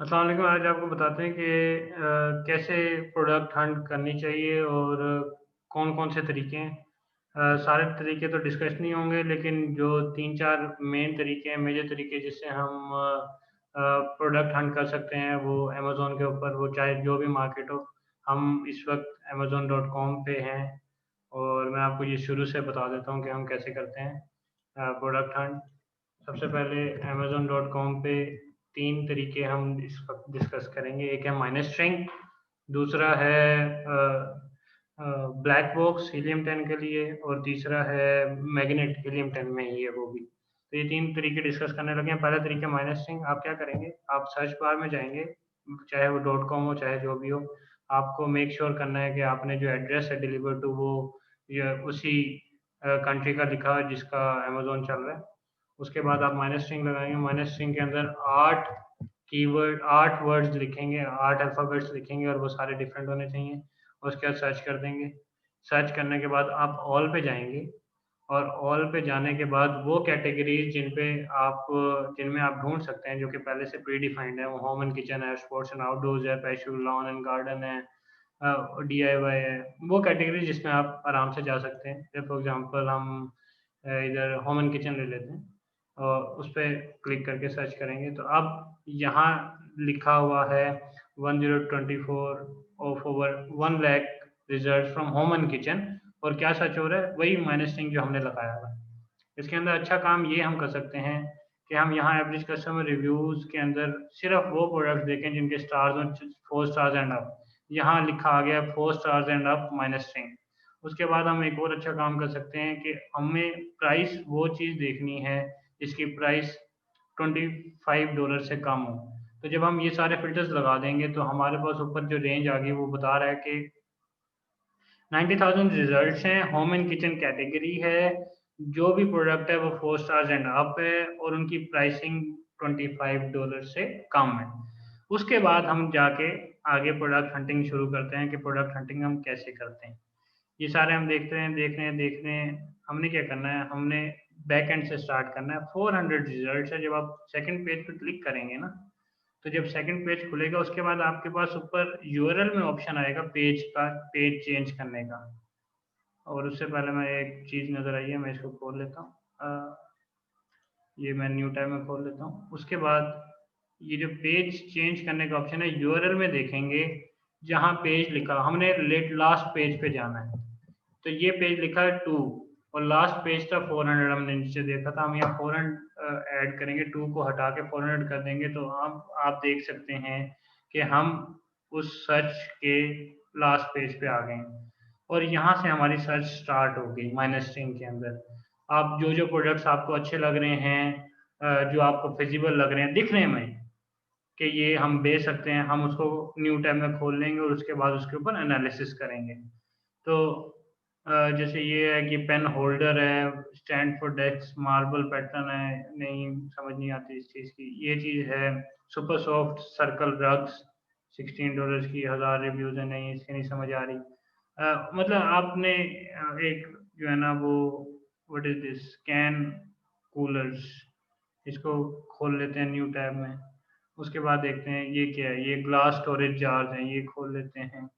अस्सलाम वालेकुम। आज आपको बताते हैं कि कैसे प्रोडक्ट हंट करनी चाहिए और कौन-कौन से तरीके हैं। सारे तरीके तो डिस्कस नहीं होंगे, लेकिन जो 3-4 मेन तरीके हैं, मेजर तरीके जिससे हम प्रोडक्ट हंट कर सकते हैं, वो अमेज़न के ऊपर, वो चाहे जो भी मार्केट हो। हम इस वक़्त amazon.com पे हैं और मैं आपको ये शुरू से बता देता हूँ कि हम कैसे करते हैं प्रोडक्ट हंट। सबसे पहले amazon.com पे 3 तरीके हम इस वक़्त डिस्कस करेंगे। एक है माइनस स्ट्रिंग, दूसरा है ब्लैक बॉक्स हीलियम 10 के लिए और तीसरा है मैग्नेट हीलियम 10 में ही है वो भी। तो ये 3 तरीके डिस्कस करने लगे हैं। पहला तरीका माइनस स्ट्रिंग। आप क्या करेंगे, आप सर्च बार में जाएँगे, चाहे वो डॉट कॉम हो, चाहे जो भी हो। आपको मेक श्योर करना है कि आपने जो एड्रेस है डिलीवर टू वो या उसी कंट्री का लिखा है जिसका अमेज़न चल रहा है। उसके बाद आप माइनस स्ट्रिंग लगाएँगे, माइनस स्ट्रिंग के अंदर 8 वर्ड्स लिखेंगे, 8 अल्फ़ाबेट्स लिखेंगे और वो सारे डिफरेंट होने चाहिए। उसके बाद सर्च कर देंगे। सर्च करने के बाद आप ऑल पे जाएँगे और ऑल पे जाने के बाद वो कैटेगरीज़ जिनमें आप ढूँढ सकते हैं, जो कि पहले से प्री डिफाइंड है, वो होम एंड किचन है, स्पोर्ट्स एंड आउटडोर्स है, पेशल लॉन एंड गार्डन है, डीआईवाई है, वो कैटेगरी जिसमें आप आराम से जा सकते हैं। जैसे फॉर एग्ज़ाम्पल हम इधर होम एंड किचन ले लेते हैं और उस पे क्लिक करके सर्च करेंगे, तो अब यहाँ लिखा हुआ है 1024 of over 1 lakh result from home and kitchen. और क्या सर्च हो रहा है? वही माइनस स्ट्रिंग जो हमने लगाया हुआ है। इसके अंदर अच्छा काम ये हम कर सकते हैं कि हम यहाँ एवरेज कस्टमर रिव्यूज़ के अंदर सिर्फ़ वो प्रोडक्ट्स देखें जिनके स्टार्स हों 4 स्टार्स एंड अप। यहाँ लिखा आ गया 4 stars and up minus string. उसके बाद हम एक और अच्छा काम कर सकते हैं कि हमें प्राइस वो चीज़ देखनी है जिसकी प्राइस $25 से कम हो। तो जब हम ये सारे फ़िल्टर्स लगा देंगे तो हमारे पास ऊपर जो रेंज आ गई वो बता रहा है कि 90,000 रिजल्ट्स हैं, होम एंड किचन कैटेगरी है, जो भी प्रोडक्ट है वो 4 स्टार्स एंड अप है और उनकी प्राइसिंग $25 से कम है। उसके बाद हम जाके आगे प्रोडक्ट हंटिंग शुरू करते हैं कि प्रोडक्ट हंटिंग हम कैसे करते हैं। ये सारे हम देखते हैं, देख रहे हैं, देख रहे हैं। हमने क्या करना है, हमने बैक एंड से स्टार्ट करना है। 400 रिजल्ट्स है, जब आप सेकंड पेज पे क्लिक करेंगे ना, तो जब सेकंड पेज खुलेगा उसके बाद आपके पास ऊपर यूआरएल में ऑप्शन आएगा पेज चेंज करने का। और उससे पहले मैं एक चीज़ नज़र आई है, मैं इसको खोल लेता हूँ। ये मैं न्यू टैब में खोल लेता हूँ। उसके बाद ये जो पेज चेंज करने का ऑप्शन है, यूआरएल में देखेंगे, जहाँ पेज लिखा हमने लेट लास्ट पेज पे जाना है। तो ये पेज लिखा है 2 और लास्ट पेज था 400, हमने नीचे देखा था। हम यहाँ 400 ऐड करेंगे, 2 को हटा के 400 कर देंगे, तो आप देख सकते हैं कि हम उस सर्च के लास्ट पेज पे आ गए हैं और यहाँ से हमारी सर्च स्टार्ट हो गई माइनस स्ट्रिंग के अंदर। आप जो प्रोडक्ट्स आपको अच्छे लग रहे हैं, जो आपको फिजिबल लग रहे हैं दिखने में कि ये हम बेच सकते हैं, हम उसको न्यू टैब में खोल लेंगे और उसके बाद उसके ऊपर एनालिसिस करेंगे। तो जैसे ये है कि पेन होल्डर है, stand for desk, marble pattern है, नहीं समझ नहीं आती इस चीज़ की। ये चीज़ है सुपर सॉफ्ट सर्कल रग्स, $16 की 1000 रिव्यूज़ है, नहीं इसकी नहीं समझ आ रही। मतलब आपने एक जो है ना वो what is this can coolers, इसको खोल लेते हैं न्यू टैब में। उसके बाद देखते हैं ये क्या है, ये ग्लास स्टोरेज जार्स हैं, ये खोल लेते हैं।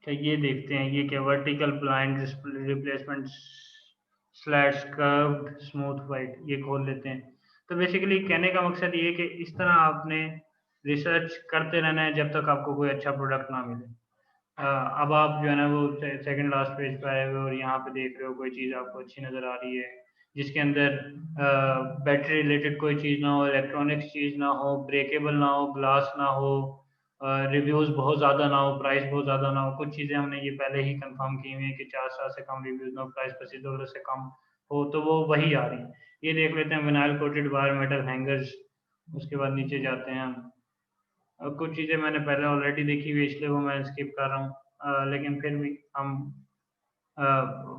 अच्छा ये देखते हैं ये क्या, vertical blind replacement slash curved smooth white, ये खोल लेते हैं। तो बेसिकली कहने का मकसद ये है कि इस तरह आपने रिसर्च करते रहना है जब तक आपको कोई अच्छा प्रोडक्ट ना मिले। अब आप जो है ना वो सेकंड लास्ट पेज पे आए हुए और यहाँ पे देख रहे हो कोई चीज़ आपको अच्छी नज़र आ रही है जिसके अंदर बैटरी रिलेटेड कोई चीज़ ना हो, इलेक्ट्रॉनिक्स चीज़ ना हो, ब्रेकेबल ना हो, ग्लास ना हो, रिव्यूज़ बहुत ज़्यादा ना हो, प्राइस बहुत ज़्यादा ना हो। कुछ चीज़ें हमने ये पहले ही कंफर्म की हुई हैं कि 4 स्टार से कम रिव्यूज़ ना हो, प्राइस $25 से कम हो, तो वो वही आ रही हैं। ये देख लेते हैं vinyl coated wire metal hangers. उसके बाद नीचे जाते हैं हम। कुछ चीज़ें मैंने पहले ऑलरेडी देखी हुई है इसलिए वो मैं स्किप कर रहा हूँ। लेकिन फिर भी हम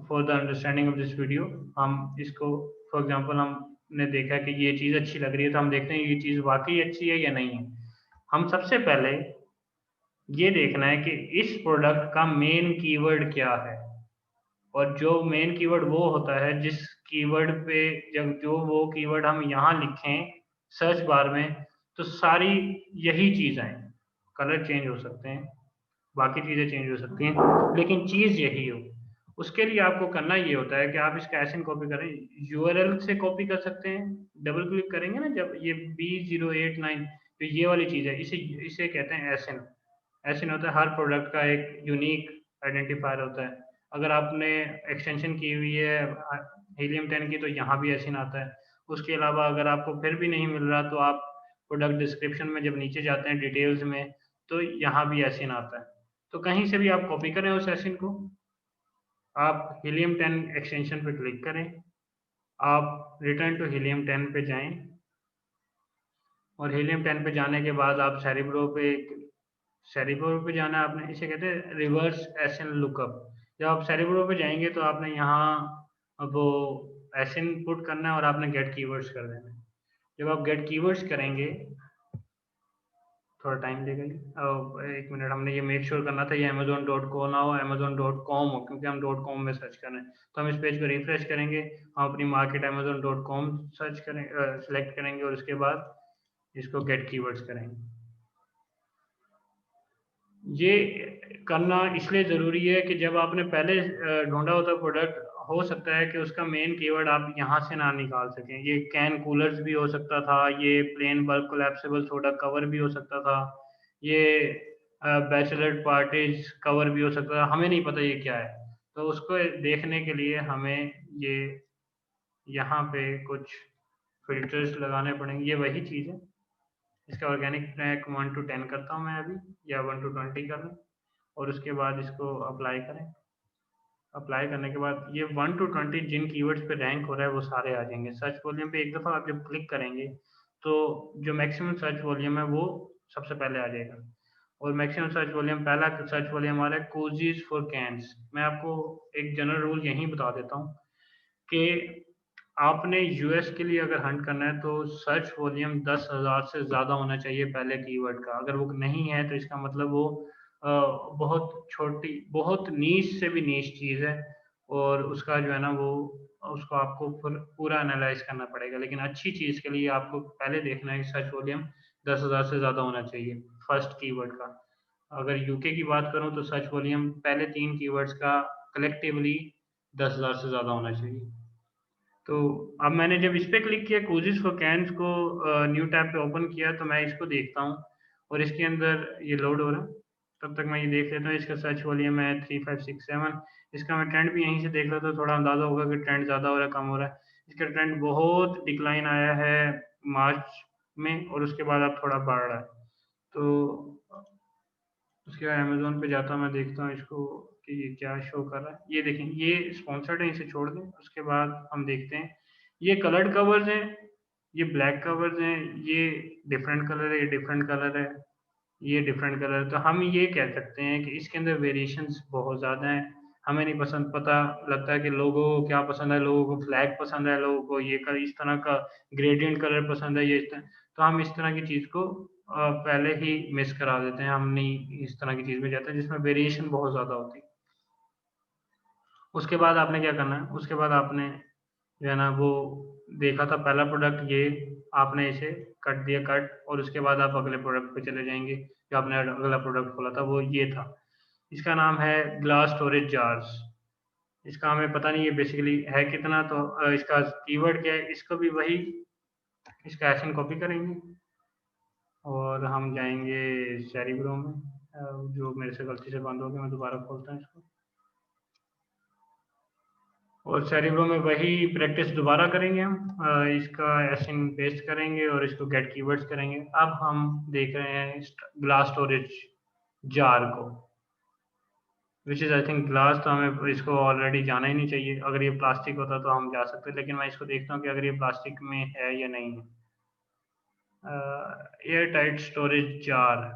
for the understanding of this video हम इसको फॉर एग्जांपल हमने देखा कि ये चीज़ अच्छी लग रही है तो हम देखते हैं ये चीज़ वाक़ई अच्छी है या नहीं है। हम सबसे पहले ये देखना है कि इस प्रोडक्ट का मेन कीवर्ड क्या है और जो मेन कीवर्ड वो होता है जिस कीवर्ड पे जब जो वो कीवर्ड हम यहाँ लिखें सर्च बार में, तो सारी यही चीज़ आए, कलर चेंज हो सकते हैं, बाकी चीज़ें चेंज हो सकती हैं, लेकिन चीज़ यही हो। उसके लिए आपको करना ये होता है कि आप इसका एसएन कॉपी करें, यूआरएल से कॉपी कर सकते हैं, डबल क्लिक करेंगे ना जब ये B089 तो ये वाली चीज़ है, इसे इसे कहते हैं एसएन। एसएन होता है हर प्रोडक्ट का एक यूनिक आइडेंटिफायर होता है। अगर आपने एक्सटेंशन की हुई है हीलियम 10 की तो यहाँ भी एसएन आता है। उसके अलावा अगर आपको फिर भी नहीं मिल रहा तो आप प्रोडक्ट डिस्क्रिप्शन में जब नीचे जाते हैं डिटेल्स में तो यहाँ भी एसएन आता है। तो कहीं से भी आप कॉपी करें उस एसएन को, आप हीलियम 10 एक्सटेंशन पे क्लिक करें, आप रिटर्न टू हीलियम 10 पे जाएं और हीलियम 10 पे जाने के बाद आप सेरिब्रो पे जाना है आपने, इसे कहते हैं रिवर्स एसएन लुकअप। जब आप सेरिब्रो पे जाएंगे तो आपने यहाँ वो एसएन पुट करना है और आपने गेट कीवर्ड्स कर देना है। जब आप गेट कीवर्ड्स करेंगे, थोड़ा टाइम लेगा ये, एक मिनट, हमने ये मेक श्योर करना था ये amazon.co ना हो, amazon.com हो, क्योंकि हम .com में सर्च कर रहे हैं। तो हम इस पेज को रिफ्रेश करेंगे, हम अपनी मार्केट amazon.com सर्च करें, सेलेक्ट करेंगे और उसके बाद इसको गेट कीवर्ड्स करेंगे। ये करना इसलिए ज़रूरी है कि जब आपने पहले ढूंढा होता प्रोडक्ट, हो सकता है कि उसका मेन कीवर्ड आप यहाँ से ना निकाल सकें। ये कैन कूलर्स भी हो सकता था, ये plain bulk collapsible soda cover भी हो सकता था, ये बैचलर पार्टीज कवर भी हो सकता था, हमें नहीं पता ये क्या है। तो उसको देखने के लिए हमें ये यहाँ पे कुछ फिल्टर्स लगाने पड़ेंगे। ये वही चीज़ है, इसका ऑर्गेनिक ट्रैक 1 to 10 करता हूँ मैं अभी, या 1 to 20 कर लूँ और उसके बाद इसको अप्लाई करें। अप्लाई करने के बाद ये 1 to 20 जिन कीवर्ड्स पे रैंक हो रहा है वो सारे आ जाएंगे। सर्च वॉल्यूम पे एक दफ़ा आप जब क्लिक करेंगे तो जो मैक्सिमम सर्च वॉल्यूम है वो सबसे पहले आ जाएगा। और मैक्सिमम सर्च वॉल्यूम, पहला सर्च वॉल्यूम आ रहा है कोजीज फॉर कैंस। मैं आपको एक जनरल रूल यहीं बता देता हूँ कि आपने यूएस के लिए अगर हंट करना है तो सर्च वॉल्यूम 10,000 से ज़्यादा होना चाहिए पहले कीवर्ड का। अगर वो नहीं है तो इसका मतलब वो बहुत छोटी, बहुत नीश से भी नीश चीज़ है और उसका जो है ना वो उसको आपको पूरा एनालाइज करना पड़ेगा। लेकिन अच्छी चीज़ के लिए आपको पहले देखना है कि सर्च वॉल्यूम 10,000 से ज़्यादा होना चाहिए फर्स्ट कीवर्ड का। अगर यूके की बात करूँ तो सर्च वॉल्यूम पहले 3 कीवर्ड्स का कलेक्टिवली 10,000 से ज़्यादा होना चाहिए। तो अब मैंने जब इस पे क्लिक किया कोजिस फॉर कैन्स को, न्यू टैब पे ओपन किया तो मैं इसको देखता हूँ और इसके अंदर ये लोड हो रहा है। तब तक मैं ये देख लेता हूँ, इसका सर्च वॉल्यूम है 3567। इसका मैं ट्रेंड भी यहीं से देख लेता हूँ, थोड़ा अंदाजा होगा कि ट्रेंड ज़्यादा हो रहा है कम हो रहा है। इसका ट्रेंड बहुत डिक्लाइन आया है मार्च में और उसके बाद अब थोड़ा बढ़ रहा है। तो उसके बाद अमेज़न पे जाता हूँ, मैं देखता हूँ इसको कि ये क्या शो कर रहा है। ये देखें, ये स्पॉन्सर्ड है, इसे छोड़ दें। उसके बाद हम देखते हैं ये कलर्ड कवर्स हैं, ये ब्लैक कवर्स हैं, ये डिफरेंट कलर है, ये डिफरेंट कलर है, ये डिफरेंट कलर। तो हम ये कह सकते हैं कि इसके अंदर वेरिएशंस बहुत ज़्यादा हैं। हमें नहीं पसंद, पता लगता है कि लोगों को क्या पसंद है, लोगों को फ्लैग पसंद है, लोगों को ये इस तरह का ग्रेडियंट कलर पसंद है, ये इस तरह। तो हम इस तरह की चीज़ को पहले ही मिस करा देते हैं, हम नहीं इस तरह की चीज़ में जाते हैं जिसमें वेरिएशन बहुत ज़्यादा होती है। उसके बाद आपने क्या करना है, उसके बाद आपने जो है ना वो देखा था पहला प्रोडक्ट, ये आपने इसे कट दिया कट, और उसके बाद आप अगले प्रोडक्ट पे चले जाएंगे। जो आपने अगला प्रोडक्ट खोला था वो ये था, इसका नाम है ग्लास स्टोरेज जार्स। इसका हमें पता नहीं है बेसिकली है कितना, तो इसका कीवर्ड क्या है, इसको भी वही इसका एसन कॉपी करेंगे और हम जाएंगे सेरिब्रो में, जो मेरे से गलती से बंद हो गया, मैं दोबारा खोलता हूँ इसको और सेरिब्रो में वही प्रैक्टिस दोबारा करेंगे हम। इसका एसिन पेस्ट करेंगे और इसको गेट कीवर्ड्स करेंगे। अब हम देख रहे हैं ग्लास स्टोरेज जार को, which is I think glass, तो हमें इसको ऑलरेडी जाना ही नहीं चाहिए। अगर ये प्लास्टिक होता तो हम जा सकते, लेकिन मैं इसको देखता हूँ कि अगर ये प्लास्टिक में है या नहीं है। एयर टाइट स्टोरेज जार,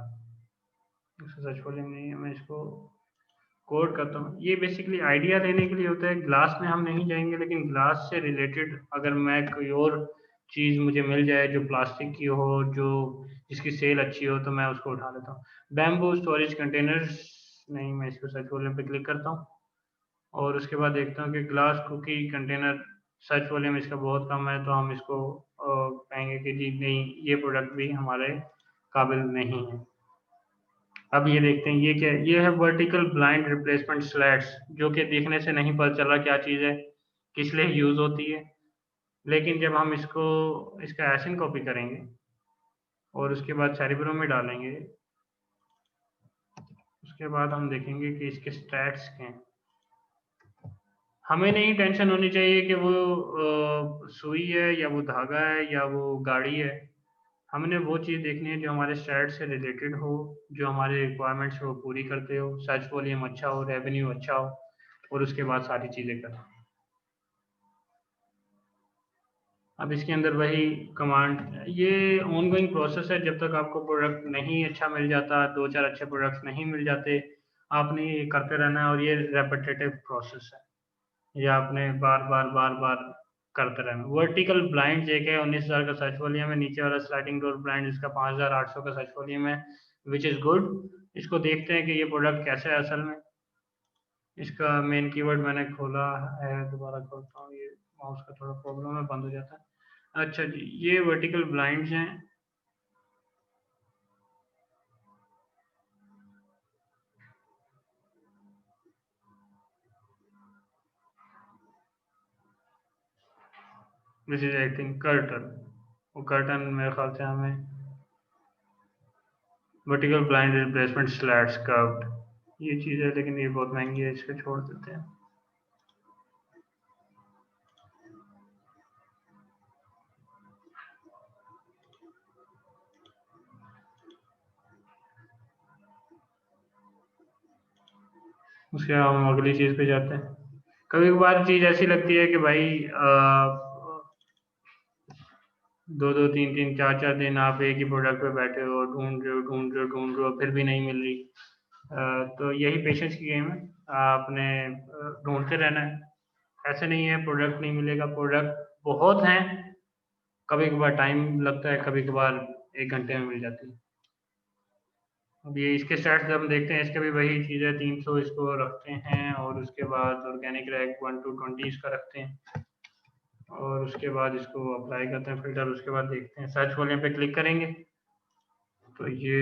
सच बोले नहीं है, मैं इसको कोड करता हूँ। ये बेसिकली आइडिया लेने के लिए होता है, ग्लास में हम नहीं जाएंगे, लेकिन ग्लास से रिलेटेड अगर मैं कोई और चीज़ मुझे मिल जाए जो प्लास्टिक की हो, जो जिसकी सेल अच्छी हो, तो मैं उसको उठा लेता हूँ। बैम्बू स्टोरेज कंटेनर्स नहीं, मैं इसको सर्च वॉल्यूम पे क्लिक करता हूँ और उसके बाद देखता हूँ कि glass cookie container search volume इसका बहुत कम है, तो हम इसको कहेंगे कि जी नहीं, ये प्रोडक्ट भी हमारे काबिल नहीं है। अब ये देखते हैं ये क्या है। ये है वर्टिकल ब्लाइंड रिप्लेसमेंट स्लैट्स, जो कि देखने से नहीं पता चल रहा क्या चीज़ है, किस लिए यूज़ होती है। लेकिन जब हम इसको इसका एसिन कॉपी करेंगे और उसके बाद सेरिब्रो में डालेंगे, उसके बाद हम देखेंगे कि इसके स्टैट्स क्या हैं। हमें नहीं टेंशन होनी चाहिए कि वो सुई है या वो धागा है या वो गाड़ी है। हमने वो चीज़ देखनी है जो हमारे स्टैट से रिलेटेड हो, जो हमारे रिक्वायरमेंट्स वो पूरी करते हो, सर्च वॉल्यूम अच्छा हो, रेवेन्यू अच्छा हो, और उसके बाद सारी चीज़ें करें। अब इसके अंदर वही कमांड, ये ऑनगोइंग प्रोसेस है। जब तक आपको प्रोडक्ट नहीं अच्छा मिल जाता, 2-4 अच्छे प्रोडक्ट्स नहीं मिल जाते, आपने ये करते रहना है, और ये रेपिटेटिव प्रोसेस है। ये आपने बार-बार करते रहना। वर्टिकल ब्लाइंड्स एक है, 19,000 का सर्च वॉल्यूम है। नीचे वाला स्लाइडिंग डोर ब्लाइंड इसका 5,800 का सर्च वॉल्यूम है, व्हिच इज़ गुड। इसको देखते हैं कि ये प्रोडक्ट कैसा है असल में। इसका मेन कीवर्ड मैंने खोला है, दोबारा खोलता हूँ, ये माउस का थोड़ा प्रॉब्लम है, बंद हो जाता है। अच्छा जी, ये वर्टिकल ब्लाइंड्स हैं। This is I think curtain. वो कर्टन मेरे ख्याल से हमें vertical blind replacement slats curved, ये चीज़ है, लेकिन ये बहुत महंगी है, इसको छोड़ देते हैं। उसके बाद हम अगली चीज़ पे जाते हैं। कभी कभार चीज़ ऐसी लगती है कि भाई 2-2, 3-3, 4-4 दिन आप एक ही प्रोडक्ट पे बैठे हो, ढूंढ रहे हो, फिर भी नहीं मिल रही। तो यही पेशेंस की गेम है। आपने ढूंढते रहना है। ऐसे नहीं है प्रोडक्ट नहीं मिलेगा, प्रोडक्ट बहुत हैं। कभी कभार टाइम लगता है, कभी कभार 1 घंटे में मिल जाती है। अब ये इसके स्टार्ट जब हम देखते हैं, इसका भी वही चीज़ है, 300 इसको रखते हैं, और उसके बाद ऑर्गेनिक रैंक 1 to 20 इसका रखते हैं, और उसके बाद इसको अप्लाई करते हैं फिल्टर। उसके बाद देखते हैं, सर्च वॉल्यूम पे क्लिक करेंगे तो ये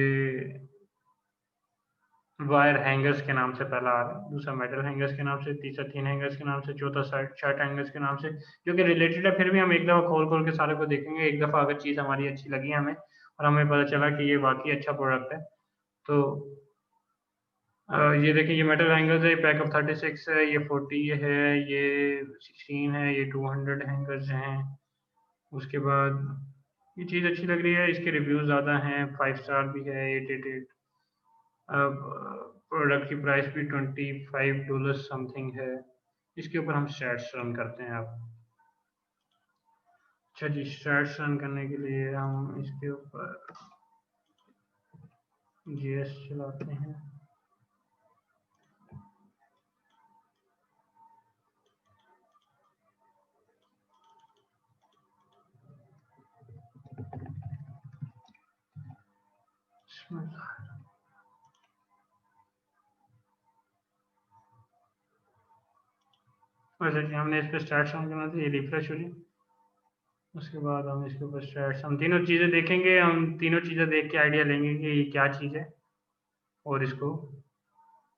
वायर हैंगर्स के नाम से पहला आ रहा है, दूसरा मेटल हैंगर्स के नाम से, तीसरा थिन हैंगर्स के नाम से, चौथा शर्ट हैंगर्स के नाम से, जो कि रिलेटेड है। फिर भी हम एक दफ़ा खोल खोल के सारे को देखेंगे। एक दफ़ा अगर चीज़ हमारी अच्छी लगी हमें, और हमें पता चला कि ये वाकई अच्छा प्रोडक्ट है, तो ये देखिए, ये मेटल हैंगर्स है, पैकअप 36 है, ये 40 है, ये 16 है, ये 200 हैंगर्स हैं। उसके बाद ये चीज़ अच्छी लग रही है, इसके रिव्यूज़ ज़्यादा हैं, 5 स्टार भी है, 888। अब प्रोडक्ट की प्राइस भी $25 समथिंग है। इसके ऊपर हम स्टैट्स रन करते हैं अब। अच्छा जी, स्टैट्स रन करने के लिए हम इसके ऊपर जीएस चलाते हैं। वैसे कि हमने इस पर स्टैट्स रन करना था, ये रिफ्रेश हो जाए। उसके बाद हम इसके ऊपर स्टैट्स, हम तीनों चीज़ें देखेंगे, हम तीनों चीज़ें देख के आइडिया लेंगे कि ये क्या चीज़ है, और इसको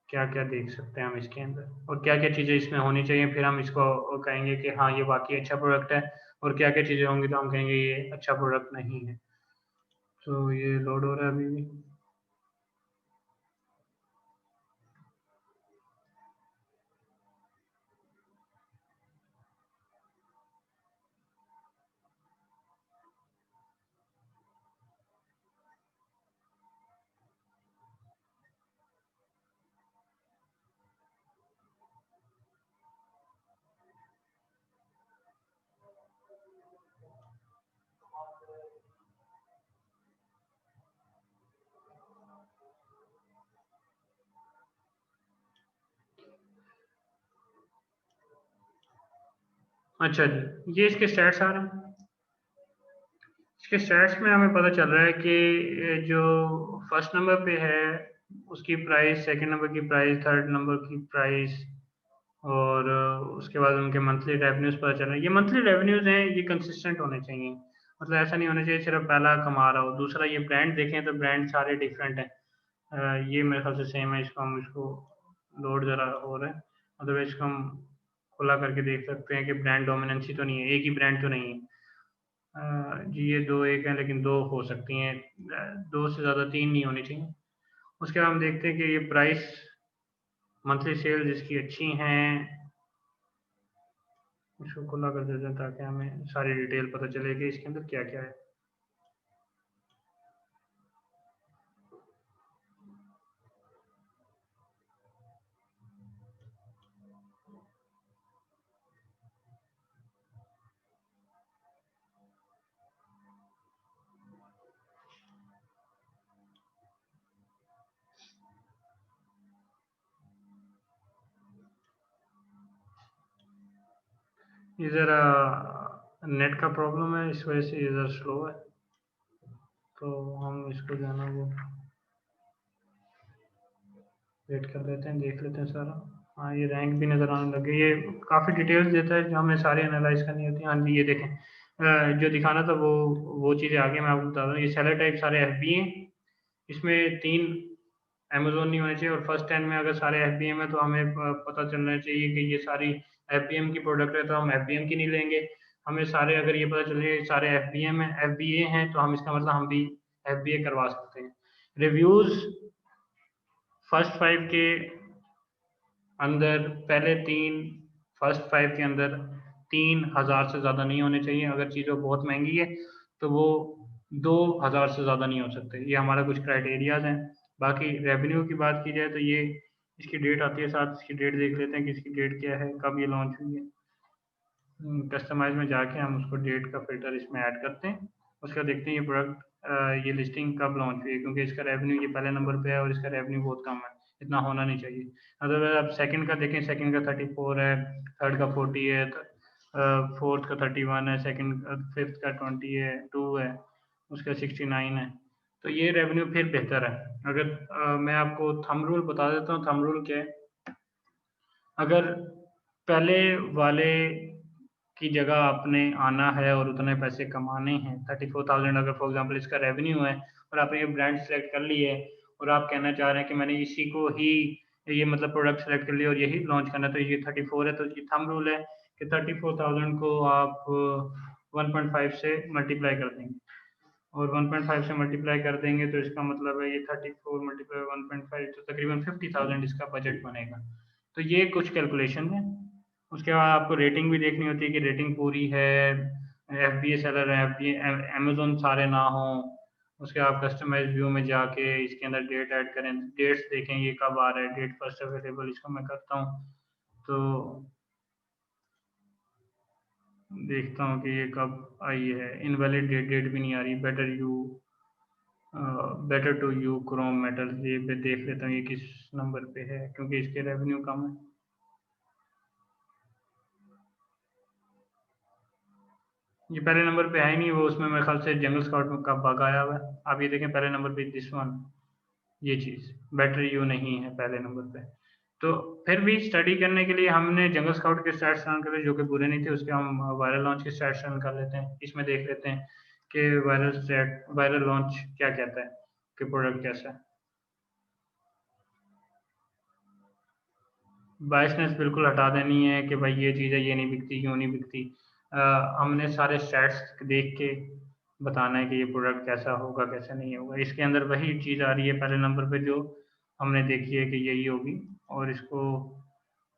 क्या-क्या देख सकते हैं हम इसके अंदर, और क्या-क्या चीज़ें इसमें होनी चाहिए। फिर हम इसको कहेंगे कि हाँ, ये वाक़ई अच्छा प्रोडक्ट है, और क्या-क्या चीज़ें होंगी तो हम कहेंगे ये अच्छा प्रोडक्ट नहीं है। तो ये लोड हो रहा है अभी भी। अच्छा जी, ये इसके स्टैट्स आ रहे हैं। इसके स्टैट्स में हमें पता चल रहा है कि जो फर्स्ट नंबर पे है उसकी प्राइस, सेकंड नंबर की प्राइस, थर्ड नंबर की प्राइस, और उसके बाद उनके मंथली रेवेन्यूज़ पता चल रहे हैं। ये मंथली रेवेन्यूज़ हैं, ये कंसिस्टेंट होने चाहिए। मतलब ऐसा नहीं होना चाहिए सिर्फ पहला कमा रहा हो। दूसरा ये ब्रांड देखें तो ब्रांड सारे डिफरेंट हैं। ये मेरे ख्याल से सेम है। इसको लोड ज़रा हो रहा है। अदरवाइज़ इसको हम खुला करके देख सकते हैं कि ब्रांड डोमिनेंसी तो नहीं है, एक ही ब्रांड तो नहीं है। जी ये 2 एक हैं, लेकिन 2 हो सकती हैं। 2 से ज़्यादा 3 नहीं होनी चाहिए। उसके बाद हम देखते हैं कि ये प्राइस मंथली सेल्स इसकी अच्छी हैं। इसको खुला कर देते हैं ताकि हमें सारी डिटेल पता चले कि इसके अंदर क्या-क्या है। ये ज़रा नेट का प्रॉब्लम है, इस वजह से ये ज़रा स्लो है। तो हम इसको जो है ना वो वेट कर लेते हैं, देख लेते हैं सारा। हाँ, ये रैंक भी नज़र आने लगे। ये काफ़ी डिटेल्स देता है जो हमें सारी एनालाइज़ करनी होती है। हाँ जी, ये देखें जो दिखाना था वो चीज़ें आगे मैं आपको बता रहा हूँ। ये सेलर टाइप सारे एफबी हैं। इसमें 3 अमेज़न नहीं होने चाहिए और फर्स्ट 10 में अगर सारे एफबीएम है तो हमें पता चलना चाहिए कि ये सारी एफबीएम की प्रोडक्ट है, तो हम एफबीएम की नहीं लेंगे। हमें सारे अगर ये पता चले सारे एफबीएम हैं, एफबीए हैं, तो हम इसका मतलब हम भी एफबीए करवा सकते हैं। रिव्यूज़ फर्स्ट 5 के अंदर पहले 3 फर्स्ट 5 के अंदर 3000 से ज़्यादा नहीं होने चाहिए। अगर चीज़ें बहुत महँगी है तो वो 2000 से ज़्यादा नहीं हो सकते। ये हमारा कुछ क्राइटेरियाज़ हैं। बाकी रेवेन्यू की बात की जाए तो ये इसकी डेट आती है साथ, इसकी डेट देख लेते हैं कि इसकी डेट क्या है, कब ये लॉन्च हुई है। कस्टमाइज़ में जाके हम उसको डेट का फ़िल्टर इसमें ऐड करते हैं। उसके बाद देखते हैं ये प्रोडक्ट ये लिस्टिंग कब लॉन्च हुई है, क्योंकि इसका रेवेन्यू ये पहले नंबर पे है और इसका रेवेन्यू बहुत कम है, इतना होना नहीं चाहिए। अदरवाइज़ आप सेकंड का देखें, सेकंड का 34 है, थर्ड का 40 है, फोर्थ का 31 है, सेकंड फिफ्थ का 20 है, 2 है, उसका 69 है। तो ये रेवेन्यू फिर बेहतर है। अगर मैं आपको थंब रूल बता देता हूँ, थंब रूल क्या है। अगर पहले वाले की जगह आपने आना है और उतने पैसे कमाने हैं, 34,000 अगर फॉर एग्जांपल इसका रेवेन्यू है और आपने ये ब्रांड सेलेक्ट कर ली है और आप कहना चाह रहे हैं कि मैंने इसी को ही ये मतलब प्रोडक्ट सेलेक्ट कर लिया और यही लॉन्च करना है, तो ये 34 है, तो ये थंब रूल है कि 34,000 को आप 1.5 से मल्टीप्लाई कर देंगे और 1.5 से मल्टीप्लाई कर देंगे तो इसका मतलब है ये 34 मल्टीप्लाई 1.5 तो तकरीबन 50,000 इसका बजट बनेगा। तो ये कुछ कैलकुलेशन है। उसके बाद आपको रेटिंग भी देखनी होती है कि रेटिंग पूरी है, एफबीए सेलर है, एफबीए अमेज़न सारे ना हों। उसके बाद आप कस्टमाइज़ व्यू में जाके इसके अंदर डेट ऐड करें, डेट्स देखें ये कब आ रहा है, डेट फर्स्ट अवेलेबल इसको मैं करता हूँ। तो देखता हूँ कि ये कब आई है, इनवैलिड डेट भी नहीं आ रही, better to you chrome metal, ये मैं देख लेता हूँ ये किस नंबर पे है, क्योंकि इसके रेवेन्यू कम है। ये पहले नंबर पे है ही नहीं, वो उसमें मेरे ख्याल से जंगल स्काउट में का बग आया हुआ है। आप ये देखें पहले नंबर पे दिस वन, ये चीज़ बेटर यू नहीं है पहले नंबर पे। तो फिर भी स्टडी करने के लिए हमने जंगल स्काउट के स्टैट्स रन करे जो कि बुरे नहीं थे, उसके हम वायरल लॉन्च के स्टैट्स रन कर लेते हैं। इसमें देख लेते हैं कि वायरल लॉन्च क्या कहता है कि प्रोडक्ट कैसा है। बायसनेस बिल्कुल हटा देनी है कि भाई ये चीज़ है, ये नहीं बिकती, क्यों नहीं बिकती। हमने सारे स्टैट्स देख के बताना है कि ये प्रोडक्ट कैसा होगा, कैसा नहीं होगा। इसके अंदर वही चीज़ आ रही है पहले नंबर पे जो हमने देखी है कि यही होगी। और इसको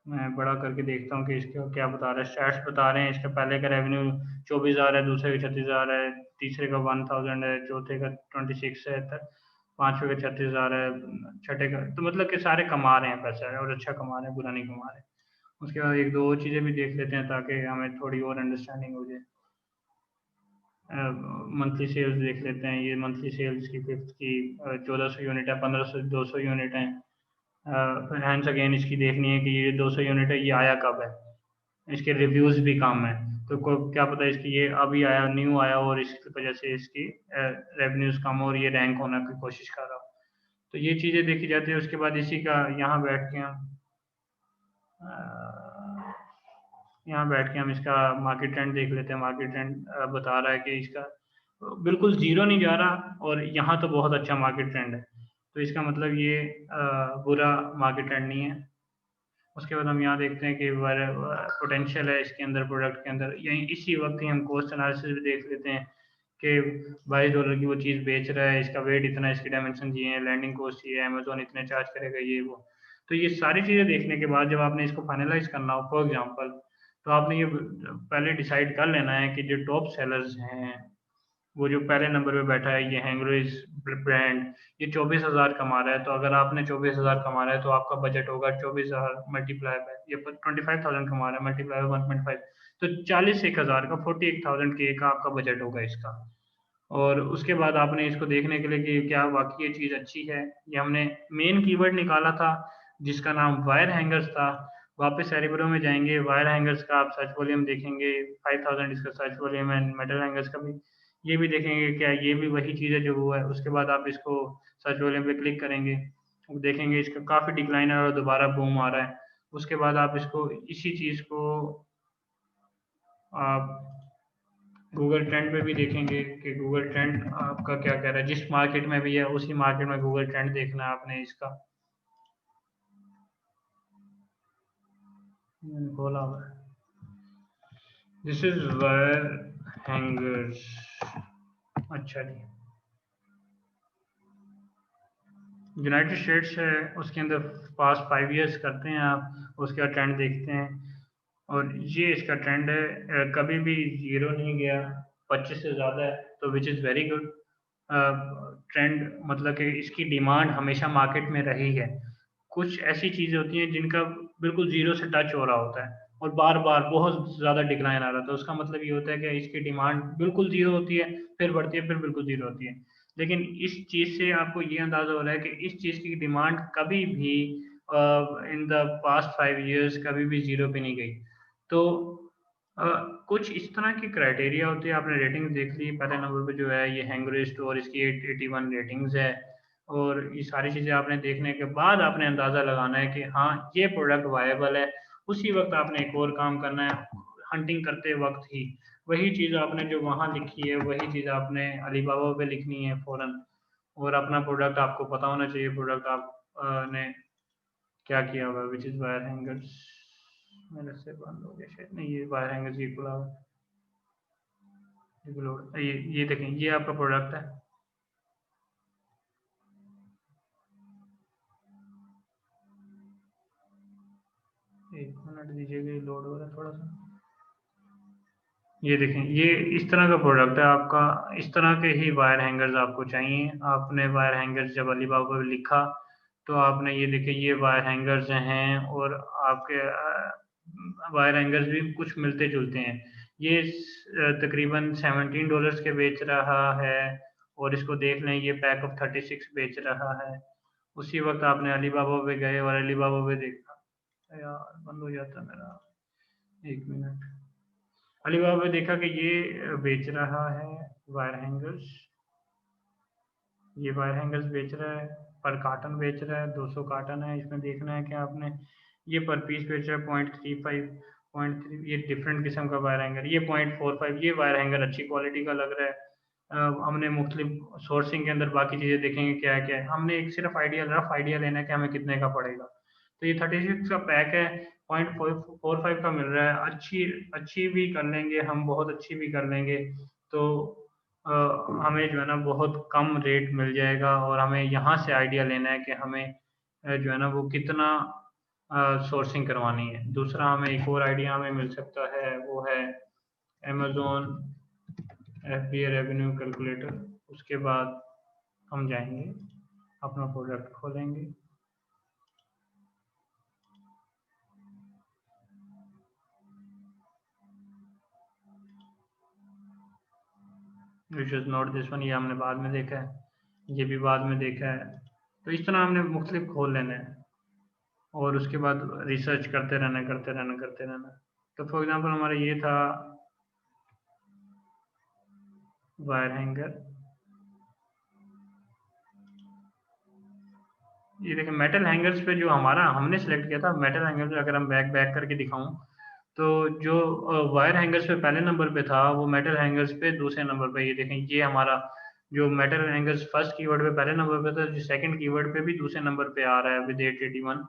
मैं बड़ा करके देखता हूँ कि इसका क्या बता रहा है। स्टैट्स बता रहे हैं इसका पहले का रेवेन्यू 24,000 है, दूसरे का 36,000 है, तीसरे का 1000 है, चौथे का 26 है, पांचवे का 36,000 है, छठे का, तो मतलब कि सारे कमा रहे हैं पैसा और अच्छा कमा रहे हैं, बुरा नहीं कमा रहे। उसके बाद एक दो और चीज़ें भी देख लेते हैं ताकि हमें थोड़ी और अंडरस्टैंडिंग हो जाए। मंथली सेल्स देख लेते हैं। ये मंथली सेल्स की फिफ्थ की 1400 यूनिट है, 1500 200 यूनिट है। फिर हैंड्स अगेन इसकी देखनी है कि ये 200 यूनिट है, ये आया कब है। इसके रिव्यूज़ भी कम है, तो को क्या पता इसकी ये अभी आया, न्यू आया और इसकी वजह से इसकी रेवेन्यूज़ कम हो और ये रैंक होने की कोशिश कर रहा हो। तो ये चीज़ें देखी जाती है। उसके बाद इसी का यहाँ बैठ के हम यहाँ बैठ के हम इसका मार्केट ट्रेंड देख लेते हैं। मार्केट ट्रेंड बता रहा है कि इसका बिल्कुल ज़ीरो नहीं जा रहा और यहाँ तो बहुत अच्छा मार्केट ट्रेंड है। तो इसका मतलब ये बुरा मार्केट ट्रेंड नहीं है। उसके बाद हम यहाँ देखते हैं कि पोटेंशियल है इसके अंदर, प्रोडक्ट के अंदर। यहीं इसी वक्त ही हम कॉस्ट एनालिसिस भी देख लेते हैं कि $22 की वो चीज़ बेच रहा है, इसका वेट इतना, इसकी डायमेंशन ये है, लैंडिंग कॉस्ट ये है, अमेज़न इतने चार्ज करेगा, ये वो। तो ये सारी चीज़ें देखने के बाद जब आपने इसको फाइनलाइज़ करना हो, फॉर एग्ज़ाम्पल, तो आपने ये पहले डिसाइड कर लेना है कि जो टॉप सेलर्स हैं, वो जो पहले नंबर पे बैठा है, ये हैंगरोइज़ ब्रांड, ये 24,000 कमा रहा है। तो अगर आपने 24,000 कमा रहा है, तो आपका बजट होगा 24,000 मल्टीप्लाई बाय, ये 25,000 कमा रहा है, मल्टीप्लाई बाय 1.5, तो 41,000 का, 48,000 के का आपका बजट होगा इसका। और उसके बाद आपने इसको देखने के लिए कि क्या वाक़ई ये चीज़ अच्छी है, ये हमने मेन कीवर्ड निकाला था, जिसका नाम वायर हैंगर्स था। वापस एरिब्रो में जाएँगे, वायर हैंगर्स का आप सर्च वॉल्यूम देखेंगे, 5,000 इसका सर्च वॉल्यूम है, मेटल हैंगर्स का भी, ये भी देखेंगे क्या ये भी वही चीज़ है जो वो है। उसके बाद आप इसको सर्च वॉल्यूम पे क्लिक करेंगे, देखेंगे इसका काफ़ी डिक्लाइन है और दोबारा बूम आ रहा है। उसके बाद आप इसको इसी चीज़ को आप गूगल ट्रेंड पे भी देखेंगे कि गूगल ट्रेंड आपका क्या कह रहा है। जिस मार्केट में भी है, उसी मार्केट में गूगल ट्रेंड देखना है आपने इसका। खोला हुआ है। This is wire hangers. अच्छा जी, यूनाइटेड स्टेट्स है, उसके अंदर पास्ट 5 ईयर्स करते हैं आप, उसका ट्रेंड देखते हैं। और ये इसका ट्रेंड है, कभी भी जीरो नहीं गया, 25 से ज़्यादा है, तो which is very good trend. मतलब कि इसकी डिमांड हमेशा मार्केट में रही है। कुछ ऐसी चीज़ें होती हैं जिनका बिल्कुल ज़ीरो से टच हो रहा होता है और बार-बार बहुत ज़्यादा डिक्लाइन आ रहा था, उसका मतलब ये होता है कि इसकी डिमांड बिल्कुल ज़ीरो होती है, फिर बढ़ती है, फिर बिल्कुल ज़ीरो होती है। लेकिन इस चीज़ से आपको ये अंदाज़ा हो रहा है कि इस चीज़ की डिमांड कभी भी इन द पास्ट 5 ईयर्स कभी भी ज़ीरो पे नहीं गई। तो अ, कुछ इस तरह की क्राइटेरिया होती है। आपने रेटिंग देख ली, पहले नंबर पे जो है ये हैंगरिस्ट और इसकी 81 रेटिंग्स है। और ये सारी चीज़ें आपने देखने के बाद आपने अंदाज़ा लगाना है कि हाँ, ये प्रोडक्ट वायबल है। उसी वक़्त आपने एक और काम करना है, हंटिंग करते वक़्त ही। वही चीज़ आपने जो वहाँ लिखी है, वही चीज़ आपने अलीबाबा पे लिखनी है फ़ौरन। और अपना प्रोडक्ट आपको पता होना चाहिए, प्रोडक्ट आप ने क्या किया हुआ है, व्हिच इज़ वायर हैंगर्स। मेरे से बंद हो गया शायद, नहीं ये वायर हैंगर्स ये खुला हुआ है, ये देखें, ये आपका प्रोडक्ट है। एक मिनट दीजिएगा, ये लोड हो रहा है थोड़ा सा। ये देखें, ये इस तरह का प्रोडक्ट है आपका। इस तरह के ही वायर हैंगर्स आपको चाहिए। आपने वायर हैंगर्स जब अलीबाबा पे लिखा, तो आपने ये देखें, ये वायर हैंगर्स हैं और आपके वायर हैंगर्स भी कुछ मिलते जुलते हैं। ये तकरीबन $17 के बेच रहा है और इसको देख लें, ये पैक ऑफ 36 बेच रहा है। उसी वक्त आपने अलीबाबा पे गए और अलीबाबा पे देखा, यार बंद हो जाता मेरा, एक मिनट। अलीबाबा पे देखा कि ये बेच रहा है वायर हैंगर्स। ये वायर हैंगर्स बेच रहा है, पर कार्टन बेच रहा है, 200 कार्टन है। इसमें देखना है कि आपने ये पर पीस बेच रहा है 0.35, 0.3, ये डिफरेंट किस्म का वायर हैंगर। ये 0.45, ये वायर हैंगर अच्छी क्वालिटी का लग रहा है। हमने मुख्तलिफ सोर्सिंग के अंदर बाकी चीज़ें देखेंगे क्या क्या है। हमने एक सिर्फ आइडिया, रफ आइडिया लेना है कि हमें कितने का पड़ेगा। तो ये 36 का पैक है, 0.45 का मिल रहा है। अच्छी अच्छी भी कर लेंगे हम, बहुत अच्छी भी कर लेंगे, तो अ, हमें जो है ना बहुत कम रेट मिल जाएगा। और हमें यहाँ से आइडिया लेना है कि हमें जो है ना वो कितना सोर्सिंग करवानी है। दूसरा हमें एक और आइडिया हमें मिल सकता है, वो है अमेज़न एफबीए रेवेन्यू कैलकुलेटर। उसके बाद हम जाएंगे, अपना प्रोडक्ट खोलेंगे। Which is not this one, ये हमने बाद में देखा है, ये भी बाद में देखा है। तो इस तरह हमने मुख्तलिफ खोल लेने हैं और उसके बाद रिसर्च करते रहना, करते रहना, करते रहना। तो फॉर एग्जांपल हमारा ये था वायर हैंगर। ये देखिए मेटल हैंगर्स पे जो हमारा हमने सेलेक्ट किया था मेटल हैंगर्स, अगर हम बैक बैक करके दिखाऊं तो जो वायर हैंगर्स पे पहले नंबर पे था वो मेटल हैंगर्स पे दूसरे नंबर पे। ये देखें, ये हमारा जो मेटल हैंगर्स फर्स्ट कीवर्ड पे पहले नंबर पे था, जो सेकंड कीवर्ड पे भी दूसरे नंबर पे आ रहा है विद 881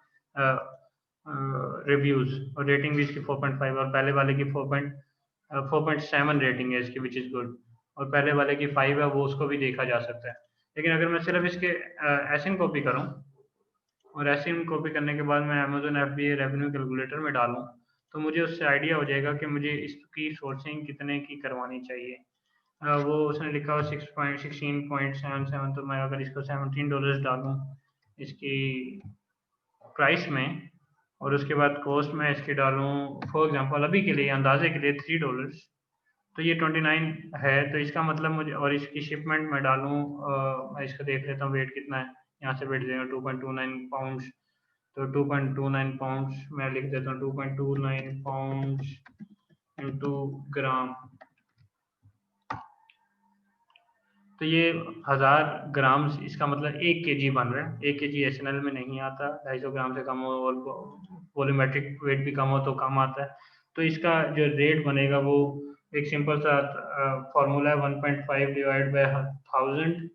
रिव्यूज, और रेटिंग भी इसकी 4.5, और पहले वाले की 4.7 रेटिंग है इसकी, विच इज़ गुड। और पहले वाले की 5 है, वो उसको भी देखा जा सकता है। लेकिन अगर मैं सिर्फ इसके एसिन कॉपी करूँ और एसिन कॉपी करने के बाद मैं अमेजोन FBA रेवेन्यू कैलकुलेटर में डालूँ, तो मुझे उससे आइडिया हो जाएगा कि मुझे इसकी सोर्सिंग कितने की करवानी चाहिए। वो उसने लिखा हुआ 16.77, तो मैं अगर इसको $17 डालूँ इसकी प्राइस में, और उसके बाद कॉस्ट में इसकी डालूँ फॉर एग्जांपल अभी के लिए अंदाजे के लिए $3, तो ये 29 है। तो इसका मतलब मुझे, और इसकी शिपमेंट में डालूँ, मैं इसका देख लेता हूँ वेट कितना है। यहाँ से वेट देगा 2.29 पाउंड्स, तो 2.29 पाउंड्स मैं लिख देता हूँ, 2.29 पाउंड्स इंटू ग्राम, तो ये 1000 ग्राम, इसका मतलब 1 kg बन रहा है। 1 kg SNL में नहीं आता, 250 ग्राम से कम हो और वॉल्यूमेट्रिक वेट भी कम हो तो कम आता है। तो इसका जो रेट बनेगा वो एक सिंपल सा फॉर्मूला है, 1.5 डिवाइड बाय 1000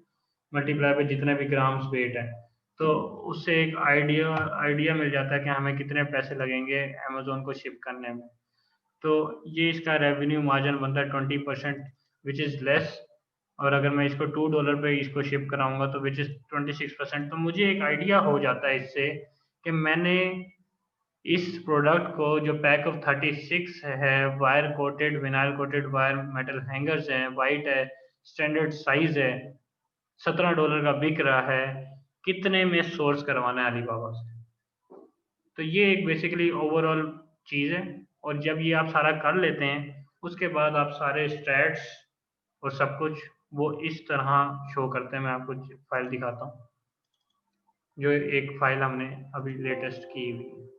मल्टीप्लाई बाय जितने भी ग्राम्स वेट है। तो उससे एक आइडिया मिल जाता है कि हमें कितने पैसे लगेंगे अमेजोन को शिप करने में। तो ये इसका रेवेन्यू मार्जिन बनता है 20%, विच इज़ लेस। और अगर मैं इसको $2 पे इसको शिप कराऊंगा तो विच इज़ 26%। तो मुझे एक आइडिया हो जाता है इससे कि मैंने इस प्रोडक्ट को, जो पैक ऑफ 36 है, wire coated vinyl coated wire metal hangers हैं, वाइट है, स्टैंडर्ड साइज है, $17 का बिक रहा है, कितने में सोर्स करवाना है अलीबाबा से। तो ये एक बेसिकली ओवरऑल चीज़ है। और जब ये आप सारा कर लेते हैं उसके बाद आप सारे स्टैट्स और सब कुछ वो इस तरह शो करते हैं। मैं आपको फाइल दिखाता हूँ, जो एक फाइल हमने अभी लेटेस्ट की हुई है।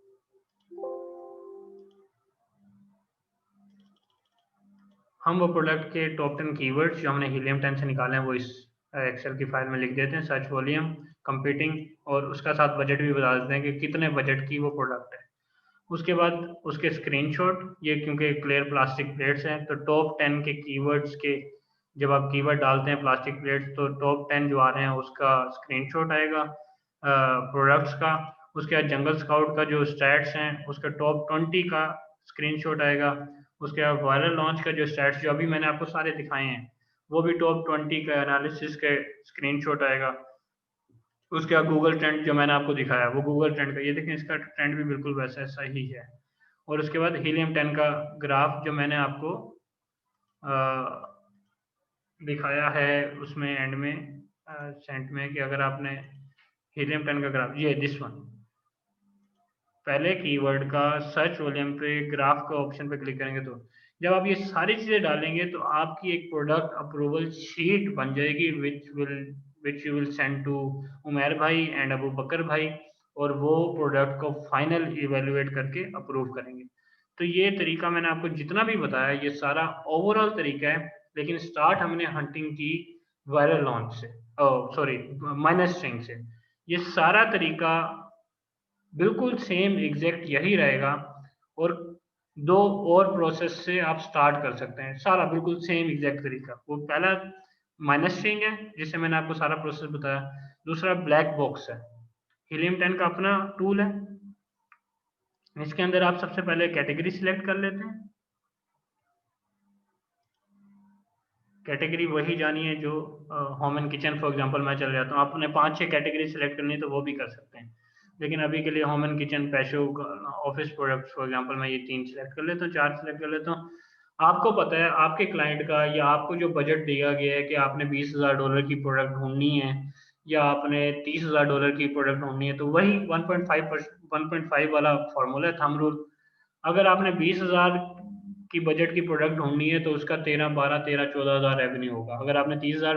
हम वो प्रोडक्ट के टॉप 10 कीवर्ड्स जो हमने हीलियम 10 से निकाले हैं वो इस एक्सेल की फाइल में लिख देते हैं, सर्च वॉल्यूम, कंपीटिंग, और उसका साथ बजट भी बता देते हैं कि कितने बजट की वो प्रोडक्ट है। उसके बाद उसके स्क्रीनशॉट, ये क्योंकि क्लियर प्लास्टिक प्लेट्स हैं तो टॉप 10 के कीवर्ड्स के, जब आप कीवर्ड डालते हैं प्लास्टिक प्लेट्स तो टॉप 10 जो आ रहे हैं उसका स्क्रीनशॉट आएगा प्रोडक्ट्स का। उसके बाद जंगल स्काउट का जो स्टैट्स हैं उसका टॉप 20 का स्क्रीनशॉट आएगा। उसके बाद वायरल लॉन्च का जो स्टैट्स जो अभी मैंने आपको सारे दिखाए हैं वो भी टॉप 20 का एनालिसिस के स्क्रीनशॉट आएगा। उसके बाद गूगल ट्रेंड जो मैंने आपको दिखाया वो गूगल ट्रेंड का, ये देखें इसका ट्रेंड भी बिल्कुल वैसा ही है। और उसके बाद हीलियम 10 का ग्राफ जो मैंने आपको दिखाया है उसमें एंड में सेंट में, कि अगर आपने हीलियम 10 का ग्राफ, ये दिस वन, पहले कीवर्ड का सर्च वॉल्यूम पे ग्राफ का ऑप्शन पे क्लिक करेंगे तो जब आप ये सारी चीजें डालेंगे तो आपकी एक प्रोडक्ट अप्रूवल शीट बन जाएगी, which you will send to Umair भाई एंड अबू बकर भाई, और वो प्रोडक्ट को फाइनल इवेलुएट करके अप्रूव करेंगे। तो ये तरीका मैंने आपको जितना भी बताया ये सारा ओवरऑल तरीका है, लेकिन स्टार्ट हमने हंटिंग की वायरल लॉन्च से, सॉरी माइनस स्ट्रिंग से। ये सारा तरीका बिल्कुल सेम एग्जैक्ट यही रहेगा, और दो और प्रोसेस से आप स्टार्ट कर सकते हैं, सारा बिल्कुल सेम एग्जैक्ट तरीका। वो पहला माइनस स्ट्रिंग है जिससे मैंने आपको सारा प्रोसेस बताया, दूसरा ब्लैक बॉक्स है, हीलियम 10 का अपना टूल है। इसके अंदर आप सबसे पहले कैटेगरी सिलेक्ट कर लेते हैं, कैटेगरी वही जानी है जो home and kitchen for example मैं चल जाता हूँ, आपने 5-6 कैटेगरी सिलेक्ट करनी है तो वो भी कर सकते हैं, लेकिन अभी के लिए होम एंड किचन, पैशो, ऑफिस प्रोडक्ट्स फॉर एग्जांपल मैं ये 3 सिलेक्ट कर लेता हूँ, 4 सिलेक्ट कर लेता हूँ। आपको पता है आपके क्लाइंट का या आपको जो बजट दिया गया है कि आपने $20,000 की प्रोडक्ट ढूंढनी है या आपने $30,000 की प्रोडक्ट ढूंढनी है, तो वही 1.5 वाला फॉर्मूला है, थंब रूल। अगर आपने 20,000 की बजट की प्रोडक्ट ढूंढनी है तो उसका 13, 12, 13, 14 हज़ार रेवेन्यू होगा। अगर आपने 30,000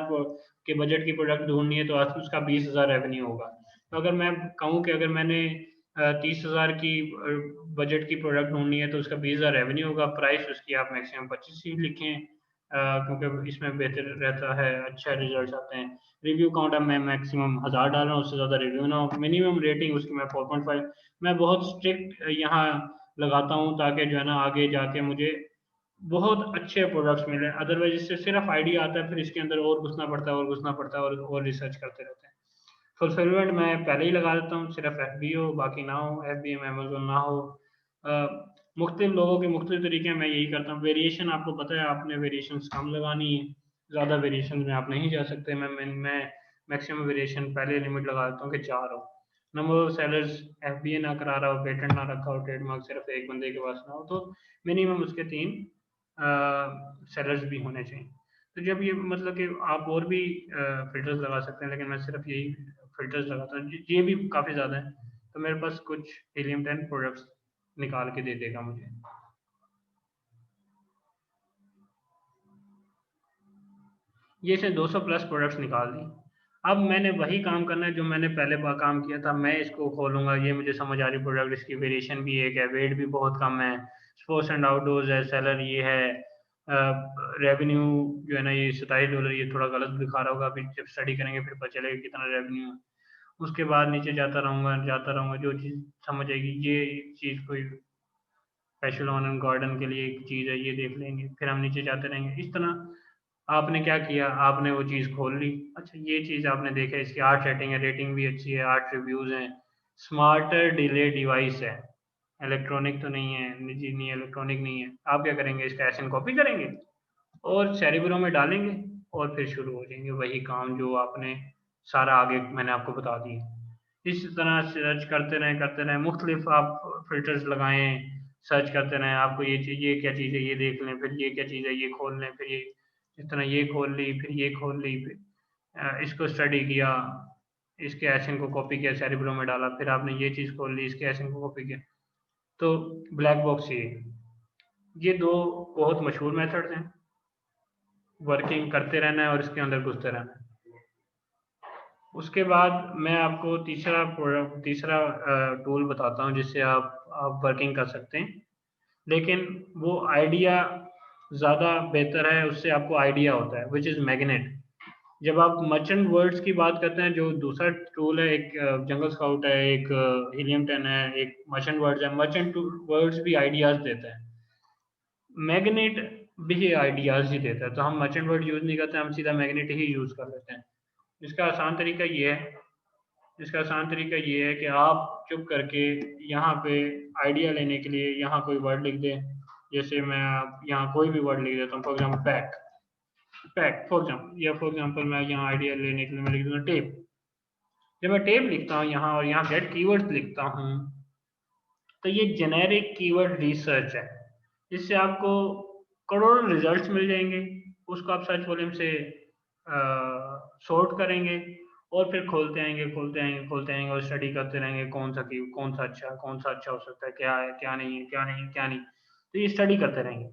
के बजट की प्रोडक्ट ढूंढनी है तो उसका 20,000 रेवेन्यू होगा। तो अगर मैं कहूँ कि अगर मैंने 30,000 की बजट की प्रोडक्ट ढूंढनी है तो उसका 20,000 रेवेन्यू होगा, प्राइस उसकी आप मैक्सिमम 25 ही लिखें, क्योंकि इसमें बेहतर रहता है, अच्छे रिजल्ट्स आते हैं। रिव्यू काउंट अब मैं मैक्सिमम 1000 डाल रहा हूँ, उससे ज़्यादा रिव्यू ना हो। मिनिमम रेटिंग उसकी मैं 4.5, मैं बहुत स्ट्रिक्ट यहाँ लगाता हूँ ताकि जो है ना आगे जाके मुझे बहुत अच्छे प्रोडक्ट्स मिले। अदरवाइज इससे सिर्फ आइडिया आता है, फिर इसके अंदर और घुसना पड़ता है और घुसना पड़ता है और रिसर्च करते रहते हैं। फुलफिलमेंट मैं पहले ही लगा देता हूँ, सिर्फ एफबी हो बाकी ना हो, एफबीएम अमेजोन ना हो। मुख्तलिफ लोगों के मुख्तलिफ तरीके हैं, मैं यही करता हूँ। वेरिएशन आपको पता है, आपने वेरिएशंस कम लगानी है, ज़्यादा वेरिएशन में आप नहीं जा सकते। मैं मैक्सिमम वेरिएशन पहले लिमिट लगा देता हूँ कि 4 हो। नंबर ऑफ सेलर्स एफबीए ना करा रहा हो, पेटेंट ना रखा हो, ट्रेडमार्क सिर्फ एक बंदे के पास ना हो, तो मिनिमम उसके 3 सेलर्स भी होने चाहिए। तो जब ये मतलब कि आप और भी फ़िल्टर्स लगा सकते हैं, लेकिन मैं सिर्फ यही फ़िल्टर्स लगाता हूँ। ये भी काफ़ी ज़्यादा है, तो मेरे पास कुछ हीलियम 10 प्रोडक्ट्स निकाल के दे देगा मुझे। ये से 200 प्लस प्रोडक्ट्स निकाल दी। अब मैंने वही काम करना है जो मैंने पहले काम किया था। मैं इसको खोलूँगा, ये मुझे समझ आ रही प्रोडक्ट, इसकी वेरिएशन भी एक है, वेट भी बहुत कम है, स्पोर्ट्स एंड आउटडोर्स है, सेलर ये है, रेवेन्यू जो है ना ये $27, ये थोड़ा गलत दिखा रहा होगा, अभी जब स्टडी करेंगे फिर पता चलेगा कितना रेवेन्यू है। उसके बाद नीचे जाता रहूँगा, जो चीज़ समझ आएगी, ये चीज़ कोई स्पेशल लॉन एंड गार्डन के लिए एक चीज़ है, ये देख लेंगे, फिर हम नीचे जाते रहेंगे। इस तरह आपने क्या किया, आपने वो चीज़ खोल ली। अच्छा, ये चीज़ आपने देखा, इसकी 8 रेटिंग है, रेटिंग भी अच्छी है, 8 रिव्यूज़ हैं, स्मार्टर डिले डिवाइस है, इलेक्ट्रॉनिक तो नहीं है, निजी नहीं है, इलेक्ट्रॉनिक नहीं है। आप क्या करेंगे, इसका एसन कॉपी करेंगे और सेरिब्रो में डालेंगे और फिर शुरू हो जाएंगे वही काम जो आपने सारा आगे मैंने आपको बता दिया। इस तरह सर्च करते रहें, मुख्तलिफ आप फ़िल्टर्स लगाएँ, सर्च करते रहें, आपको ये क्या चीज़ है, ये देख लें, फिर ये क्या चीज़ है, ये खोल लें, फिर ये इस तरह ये खोल ली, फिर ये खोल ली, फिर इसको स्टडी किया, इसके एशन को कॉपी किया, सेरिब्रो में डाला, फिर आपने ये चीज़ खोल ली, इसके एशन को कॉपी किया। तो ब्लैक बॉक्स ये 2 बहुत मशहूर मेथड्स हैं, वर्किंग करते रहना है और इसके अंदर घुसते रहना है। उसके बाद मैं आपको तीसरा टूल बताता हूँ जिससे आप वर्किंग कर सकते हैं, लेकिन वो आइडिया ज़्यादा बेहतर है, उससे आपको आइडिया होता है, विच इज़ मैग्नेट। जब आप मर्चेंट वर्ड्स की बात करते हैं, जो दूसरा टूल है, एक जंगल स्काउट है, एक हीलियम 10 है, एक मर्चेंट वर्ड्स है। मर्चेंट वर्ड्स भी आइडियाज़ देता है, मैग्नेट भी आइडियाज़ ही देता है। तो हम मर्चेंट वर्ड यूज़ नहीं करते, हम सीधा मैग्नेट ही यूज़ कर लेते हैं। इसका आसान तरीका ये है इसका आसान तरीका ये है कि आप चुप करके यहाँ पे आइडिया लेने के लिए यहाँ कोई वर्ड लिख दें। जैसे मैं यहाँ कोई भी वर्ड लिख देता हूँ, for example pack, for example मैं यहाँ आइडिया लेने के लिए मैं लिख दूँगा टेप। जब मैं टेप लिखता हूँ यहाँ और यहाँ गेट कीवर्ड्स लिखता हूँ, तो ये जेनेरिक कीवर्ड रिसर्च है। इससे आपको करोड़ों रिजल्ट्स मिल जाएंगे। उसको आप सर्च वॉल्यूम से सॉर्ट करेंगे और फिर खोलते आएंगे और स्टडी करते रहेंगे, कौन सा अच्छा हो सकता है, क्या है, क्या नहीं है, क्या नहीं है, क्या नहीं। तो ये स्टडी करते रहेंगे।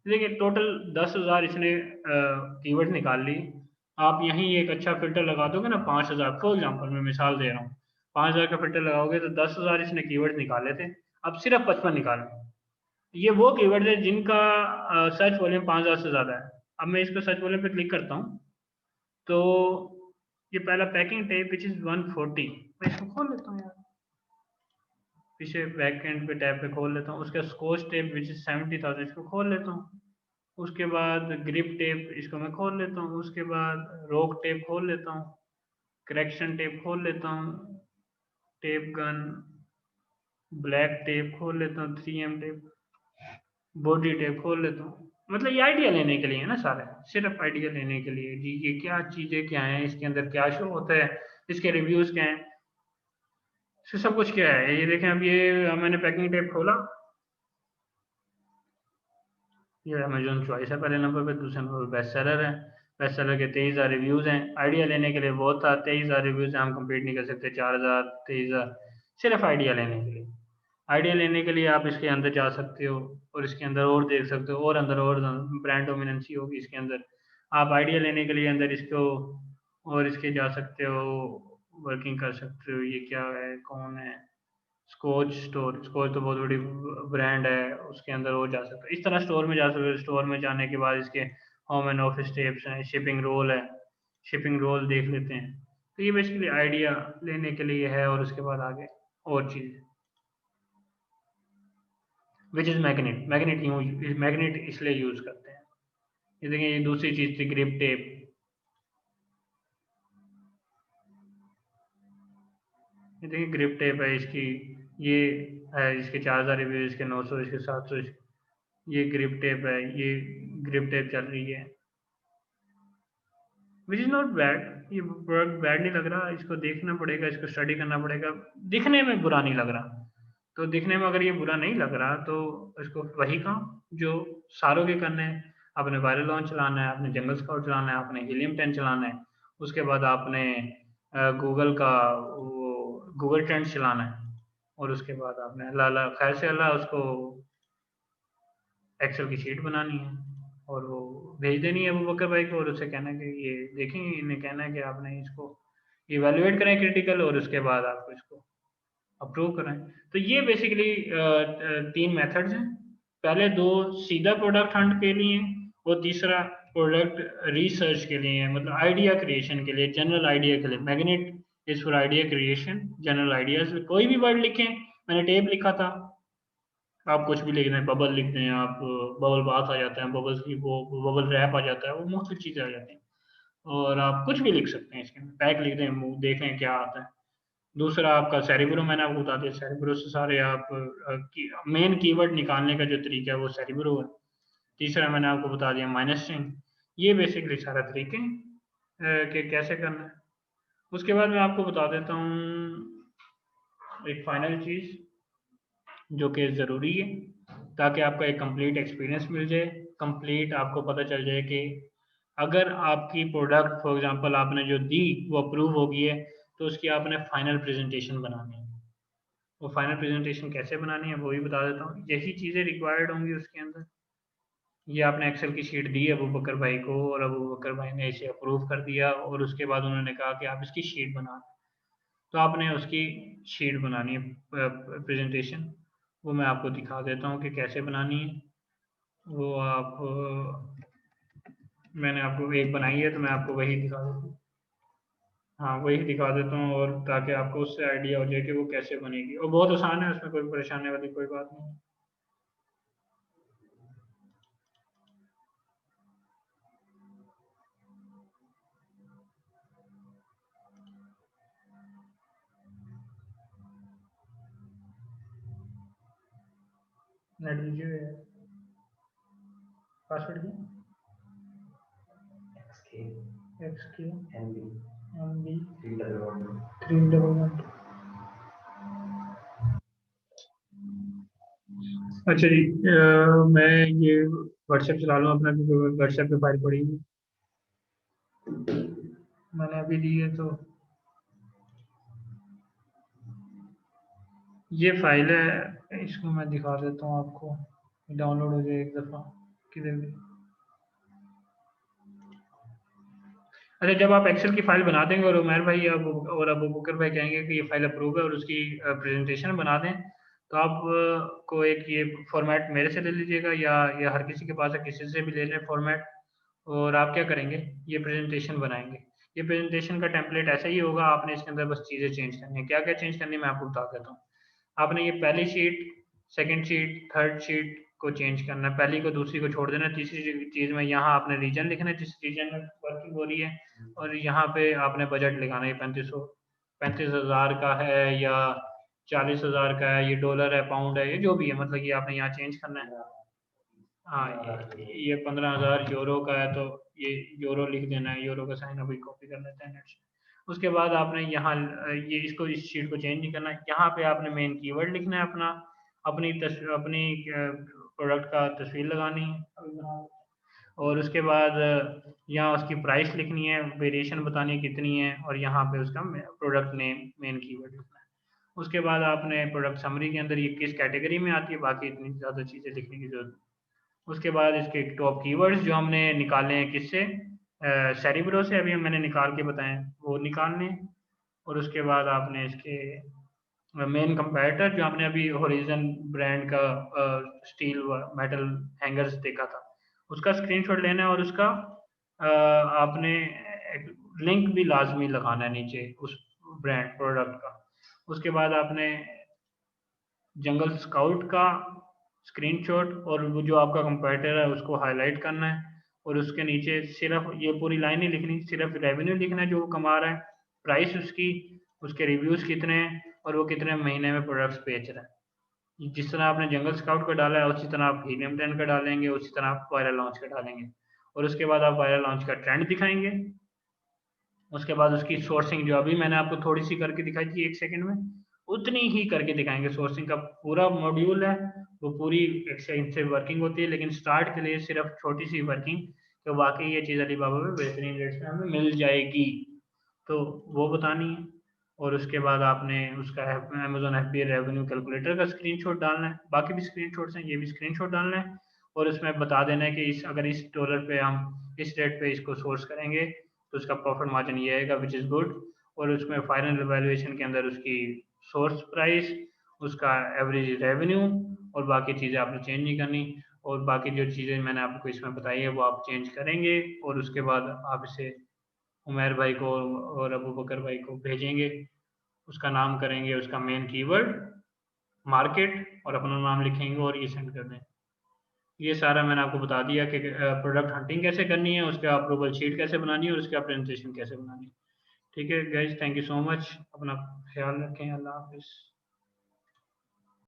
देखिए टोटल 10,000 इसने कीवर्ड निकाल ली। आप यहीं एक अच्छा फिल्टर लगा दोगे ना, 5,000 फॉर एग्जाम्पल मैं मिसाल दे रहा हूँ, 5,000 का फिल्टर लगाओगे तो 10,000 इसने कीवर्ड निकाले थे, अब सिर्फ 55 निकाले। ये वो कीवर्ड है जिनका सर्च वॉल्यूम 5,000 से ज़्यादा है। अब मैं इसको सर्च वॉल्यूम पे क्लिक करता हूँ, तो ये पहला पैकिंग टेप विच इज़ 140, मैं इसको खोल लेता हूँ यार, पीछे बैक एंड पे टैब पे खोल लेता हूँ। उसका स्कोच टेप विच इज़ 70,000, इसको खोल लेता हूँ। उसके बाद ग्रिप टेप, इसको मैं खोल लेता हूँ। उसके बाद रोक टेप खोल लेता हूँ, करेक्शन टेप खोल लेता हूँ, टेप गन, ब्लैक टेप खोल लेता हूँ, 3M टेप, बॉडी टेप खोल लेता हूँ। मतलब ये आइडिया लेने के लिए है ना सारे, सिर्फ आइडिया लेने के लिए जी, ये क्या चीज़ें क्या हैं, इसके अंदर क्या शो होता है, इसके रिव्यूज़ क्या हैं, इससे सब कुछ क्या है। ये देखें, अब ये मैंने पैकिंग टेप खोला, ये अमेज़न चॉइस है पहले नंबर पे, दूसरे नंबर पे बेस्ट सेलर है। बेस्ट सेलर के 23,000 रिव्यूज़ हैं। आइडिया लेने के लिए बहुत था, 23,000 रिव्यूज़ हैं, हम कंप्लीट नहीं कर सकते। 4,000, 23,000 सिर्फ आइडिया लेने के लिए। आइडिया लेने के लिए आप इसके अंदर जा सकते हो और इसके अंदर और देख सकते हो, और अंदर और ब्रांड डोमिनेंसी होगी इसके अंदर। आप आइडिया लेने के लिए अंदर इसको और इसके जा सकते हो, वर्किंग कर सकते हो। ये क्या है, कौन है, स्कोच तो बहुत बड़ी ब्रांड है, उसके अंदर वो जा सकते हो। इस तरह स्टोर में जा सकते हो। स्टोर में जाने के बाद इसके होम एंड ऑफिस स्टेप्स हैं, शिपिंग रोल है, शिपिंग रोल देख लेते हैं। तो ये बेसिकली आइडिया लेने के लिए है, और उसके बाद आगे और चीज़ विच इज़ मैग्नेट। मैग्नेट इसलिए यूज़ करते हैं। ये देखिए, ये दूसरी चीज़ थी ग्रिप टेप। ये देखिए ग्रिप टेप है इसकी, ये है इसके 4000 रिव्यू, इसके 900, इसके 700। ये ग्रिप टेप है, ये ग्रिप टेप चल रही है, विच इज़ नॉट बैड। ये प्रोडक्ट बैड नहीं लग रहा, इसको देखना पड़ेगा, इसको स्टडी करना पड़ेगा। दिखने में बुरा नहीं लग रहा, तो दिखने में अगर ये बुरा नहीं लग रहा तो इसको वही काम जो सारों के करने हैं। आपने वायरल लॉन्च चलाना है, आपने जंगल स्काउट चलाना है, आपने हीलियम 10 चलाना है, उसके बाद आपने गूगल का वो गूगल ट्रेंड्स चलाना है, और उसके बाद आपने अल्लाह अल्लाह खैर से अल्लाह उसको एक्सेल की शीट बनानी है, और वो भेज देनी है अबू बकर भाई को, और उससे कहना है कि ये देखेंगे, इन्हें कहना है कि आपने इसको इवेलुएट करें क्रिटिकल, और उसके बाद आपको इसको अप्रूव करें। तो ये बेसिकली 3 मेथड्स हैं। पहले 2 सीधा प्रोडक्ट हंट के लिए, और तीसरा प्रोडक्ट रिसर्च के लिए, मतलब आइडिया क्रिएशन के लिए, जनरल आइडिया के लिए। Magnet is for idea creation, general ideas. कोई भी वर्ड लिखें, मैंने टेप लिखा था, आप कुछ भी लिख दें, बबल लिख दें आप, बबल बाथ आ जाता है, बबल्स की वो बबल रैप आ जाता है, वो मुख्तलिफ चीज़ें आ जाती हैं, और आप कुछ भी लिख सकते हैं इसके अंदर। पैक लिख दें, मुँह देखें क्या आता है। दूसरा आपका सेरिब्रो, मैंने आपको बता दिया, सेरिब्रो से सारे आप मेन कीवर्ड निकालने का जो तरीका है वो सेरिब्रो है। तीसरा मैंने आपको बता दिया माइनस चिन्ह। ये बेसिकली सारा तरीके हैं कि कैसे करना है। उसके बाद मैं आपको बता देता हूँ एक फाइनल चीज़ जो कि ज़रूरी है, ताकि आपका एक कंप्लीट एक्सपीरियंस मिल जाए, कंप्लीट आपको पता चल जाए कि अगर आपकी प्रोडक्ट फॉर एग्जांपल आपने जो दी वो अप्रूव हो गई है, तो उसकी आपने फाइनल प्रेजेंटेशन बनानी है। वो फाइनल प्रेजेंटेशन कैसे बनानी है वो भी बता देता हूँ। यही चीज़ें रिक्वायर्ड होंगी उसके अंदर। ये आपने एक्सेल की शीट दी अबू बकर भाई को, और अबू बकर भाई ने इसे अप्रूव कर दिया, और उसके बाद उन्होंने कहा कि आप इसकी शीट बना, तो आपने उसकी शीट बनानी है प्रेजेंटेशन। वो मैं आपको दिखा देता हूँ कि कैसे बनानी है। वो आप मैंने आपको एक बनाई है, तो मैं आपको वही दिखा देता हूँ। हाँ, वही दिखा देता हूँ, और ताकि आपको उससे आइडिया हो जाए कि वो कैसे बनेगी, और बहुत आसान है, उसमें कोई परेशानी वाली कोई बात नहीं। नेट दीजिए पासवर्ड की एक्स के एम बी 311। अच्छा जी, मैं ये व्हाट्सएप चला लूँ अपना, क्योंकि व्हाट्सएप पे फाइल पड़ी हुई मैंने अभी दी है। तो ये फाइल है, इसको मैं दिखा देता हूँ आपको, डाउनलोड हो जाए एक दफ़ा किधर भी। अच्छा, जब आप एक्सेल की फाइल बना देंगे और उमर भाई अब और अबू बकर भाई कहेंगे कि ये फाइल अप्रूव है और उसकी प्रेजेंटेशन बना दें, तो आप को एक ये फॉर्मेट मेरे से ले लीजिएगा, या हर किसी के पास है, किसी से भी ले लें फॉर्मेट। और आप क्या करेंगे, ये प्रेजेंटेशन बनाएंगे। ये प्रेजेंटेशन का टेम्पलेट ऐसा ही होगा, आपने इसके अंदर बस चीज़ें चेंज करनी है। क्या क्या चेंज करनी है मैं आपको बता देता हूँ। आपने ये पहली sheet, second sheet, third sheet को चेंज करना है, पहली को दूसरी को छोड़ देना। तीसरी चीज़ में यहाँ आपने रीजन लिखना है जिस रीजन में वर्किंग हो रही है, और यहाँ पे आपने बजट लिखाना है। 35,000 का है या 40,000 का है, ये डॉलर है, पाउंड है, ये जो भी है, मतलब ये आपने यहाँ चेंज करना है। हाँ, ये 15,000 यूरो का है, तो ये यूरो लिख देना है, यूरो का साइन अभी कॉपी कर लेते हैं नेट से। उसके बाद आपने यहाँ ये इसको इस शीट को चेंज नहीं करना है। यहाँ पे आपने मेन कीवर्ड लिखना है अपना, अपनी प्रोडक्ट का तस्वीर लगानी है, और उसके बाद यहाँ उसकी प्राइस लिखनी है, वेरिएशन बतानी है कितनी है, और यहाँ पे उसका प्रोडक्ट नेम मेन कीवर्ड लिखना है। उसके बाद आपने प्रोडक्ट समरी के अंदर ये किस कैटेगरी में आती है, बाकी इतनी ज़्यादा चीज़ें लिखने की जरूरत नहीं। उसके बाद इसके टॉप कीवर्ड्स जो हमने निकाले हैं किससे, सेरिब्रो से, अभी मैंने निकाल के बताए हैं, वो निकालने हैं। और उसके बाद आपने इसके मेन कंपैरेटर जो आपने अभी होरिजन ब्रांड का स्टील मेटल हैंगर्स देखा था, उसका स्क्रीनशॉट लेना है और उसका आपने लिंक भी लाजमी लगाना है नीचे उस ब्रांड प्रोडक्ट का। उसके बाद आपने जंगल स्काउट का स्क्रीनशॉट और वो जो आपका कंपेटिटर है उसको हाईलाइट करना है और उसके नीचे सिर्फ ये पूरी लाइन ही लिखनी, सिर्फ रेवेन्यू लिखना है जो वो कमा रहा है, प्राइस उसकी, उसके रिव्यूज कितने हैं और वो कितने महीने में प्रोडक्ट्स बेच रहा है। जिस तरह आपने जंगल स्काउट का डाला है उसी तरह आप हीलियम 10 का डालेंगे, उसी तरह आप वायरल लॉन्च का डालेंगे और उसके बाद आप वायरल लॉन्च का ट्रेंड दिखाएंगे। उसके बाद उसकी सोर्सिंग जो अभी मैंने आपको थोड़ी सी करके दिखाई थी 1 सेकंड में, उतनी ही करके दिखाएँगे। सोर्सिंग का पूरा मॉड्यूल है, वो पूरी एक से इनसे वर्किंग होती है, लेकिन स्टार्ट के लिए सिर्फ छोटी-सी वर्किंग, तो वाक़ई ये चीज़ अलीबाबा में बेहतरीन रेट्स में हमें मिल जाएगी। तो वो बतानी है और उसके बाद आपने उसका अमेज़न एफबीए रेवेन्यू कैलकुलेटर का स्क्रीनशॉट डालना है, बाकी भी स्क्रीनशॉट्स हैं, ये भी स्क्रीनशॉट डालना है और उसमें बता देना है कि इस अगर इस डॉलर पे हम इस रेट पे इसको सोर्स करेंगे, तो उसका प्रॉफिट मार्जिन ये आएगा व्हिच इज़ गुड और उसमें फाइनल वैल्यूएशन के अंदर उसकी सोर्स प्राइस, उसका एवरेज रेवेन्यू और बाकी चीज़ें आपने चेंज नहीं करनी और बाकी जो चीज़ें मैंने आपको इसमें बताई है वो आप चेंज करेंगे और उसके बाद आप इसे उमैर भाई को और अबू बकर भाई को भेजेंगे। उसका नाम करेंगे, उसका मेन कीवर्ड मार्केट और अपना नाम लिखेंगे और ये सेंड कर दें। ये सारा मैंने आपको बता दिया कि प्रोडक्ट हंटिंग कैसे करनी है, उसका अप्रूवल शीट कैसे बनानी है और उसका प्रेजेंटेशन कैसे बनानी है। ठीक है guys, thank you so much. अपना ख्याल रखें। अल्लाह हाफ़िज़।